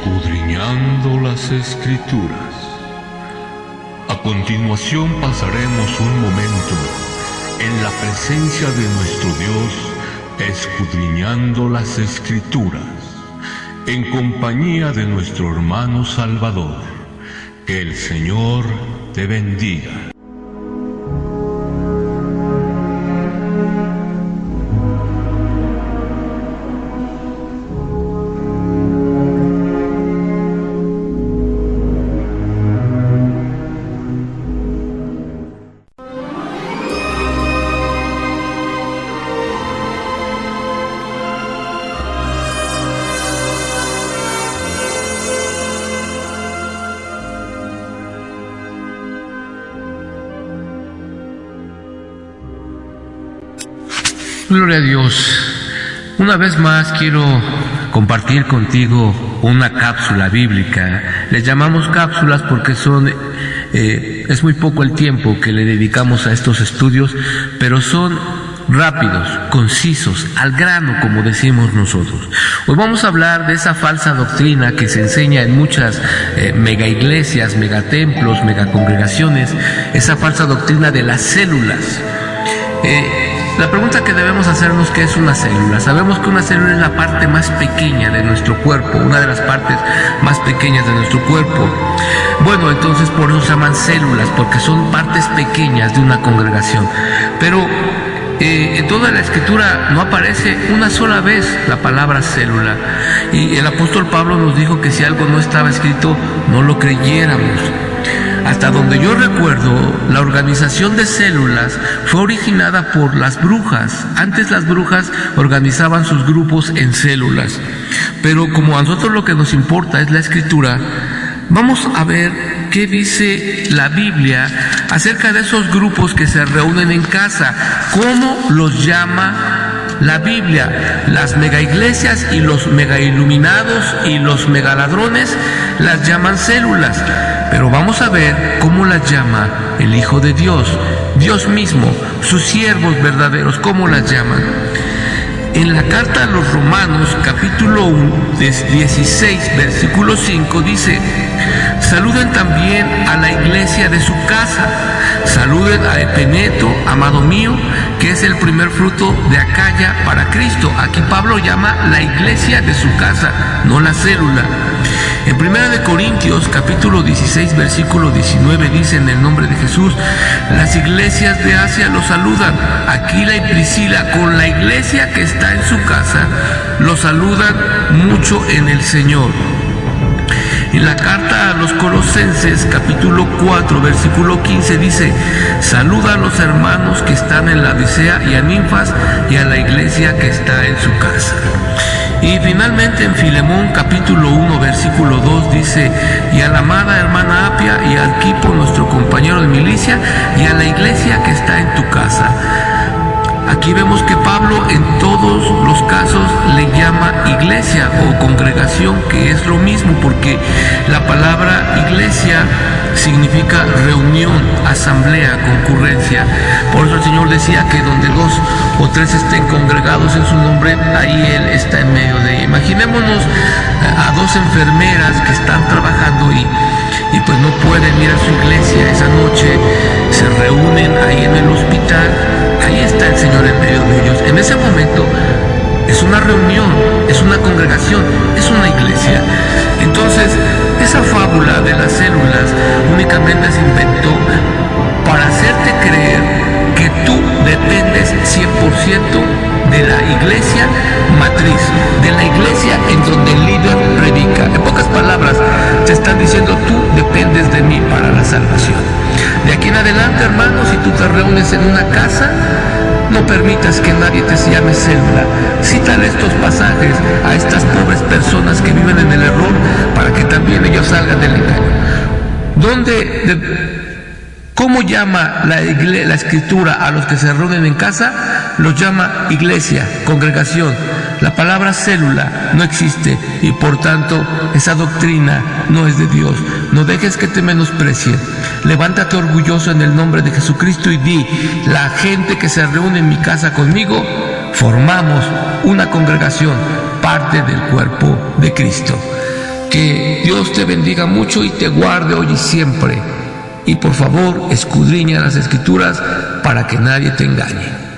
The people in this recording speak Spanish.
Escudriñando las Escrituras. A continuación pasaremos un momento en la presencia de nuestro Dios, escudriñando las Escrituras, en compañía de nuestro hermano Salvador. Que el Señor te bendiga. Gloria a Dios. Una vez más quiero compartir contigo una cápsula bíblica. Les llamamos cápsulas porque es muy poco el tiempo que le dedicamos a estos estudios, pero son rápidos, concisos, al grano, como decimos nosotros. Hoy vamos a hablar de esa falsa doctrina que se enseña en muchas mega iglesias, megatemplos, megacongregaciones, esa falsa doctrina de las células. La pregunta que debemos hacernos, ¿qué es una célula? Sabemos que una célula es la parte más pequeña de nuestro cuerpo, una de las partes más pequeñas de nuestro cuerpo. Bueno, entonces por eso se llaman células, porque son partes pequeñas de una congregación. Pero en toda la Escritura no aparece una sola vez la palabra célula. Y el apóstol Pablo nos dijo que si algo no estaba escrito, no lo creyéramos. Hasta donde yo recuerdo, la organización de células fue originada por las brujas. Antes las brujas organizaban sus grupos en células. Pero como a nosotros lo que nos importa es la Escritura, vamos a ver qué dice la Biblia acerca de esos grupos que se reúnen en casa. ¿Cómo los llama la Biblia? Las megaiglesias y los megailuminados y los megaladrones las llaman células. Pero vamos a ver cómo las llama el Hijo de Dios, Dios mismo, sus siervos verdaderos, cómo las llaman. En la carta a los Romanos, capítulo 16, versículo 5, dice: saluden también a la iglesia de su casa, saluden a Epeneto, amado mío, que es el primer fruto de Acaya para Cristo. Aquí Pablo llama la iglesia de su casa, no la célula. En 1 Corintios, capítulo 16, versículo 19, dice: en el nombre de Jesús, las iglesias de Asia los saludan. Aquila y Priscila, con la iglesia que está en su casa, los saludan mucho en el Señor. En la carta a los Colosenses, capítulo 4, versículo 15, dice: saluda a los hermanos que están en la Odisea y a Ninfas y a la iglesia que está en su casa. Y finalmente en Filemón, capítulo 1, versículo 2, dice: y a la amada hermana Apia y a Arquipo, nuestro compañero de milicia, y a la iglesia que está en tu casa. Aquí vemos que Pablo en todos los casos le llama iglesia o congregación, que es lo mismo, porque la palabra iglesia significa reunión, asamblea, concurrencia. Por eso el Señor decía que donde 2 o 3 estén congregados en su nombre, ahí Él está en medio de ellos. Imaginémonos a 2 enfermeras que están trabajando y pues no pueden ir a su iglesia esa noche, se reúnen ahí en el hospital. Ahí está el Señor en medio de ellos. En ese momento es una reunión, es una congregación, es una iglesia. Entonces, esa fábula de las células únicamente se inventó para hacerte creer que tú dependes 100% de la iglesia matriz, de la iglesia en donde el líder predica. En pocas palabras, te están diciendo: tú dependes de mí para la salvación. De aquí en adelante, hermanos, si tú te reúnes en una casa, no permitas que nadie te llame célula. Cítale estos pasajes a estas pobres personas que viven en el error para que también ellos salgan del engaño. ¿Cómo llama la Escritura a los que se reúnen en casa? Los llama iglesia, congregación. La palabra célula no existe y por tanto esa doctrina no es de Dios. No dejes que te menosprecien. Levántate orgulloso en el nombre de Jesucristo y di: la gente que se reúne en mi casa conmigo, formamos una congregación, parte del cuerpo de Cristo. Que Dios te bendiga mucho y te guarde hoy y siempre. Y por favor, escudriña las Escrituras para que nadie te engañe.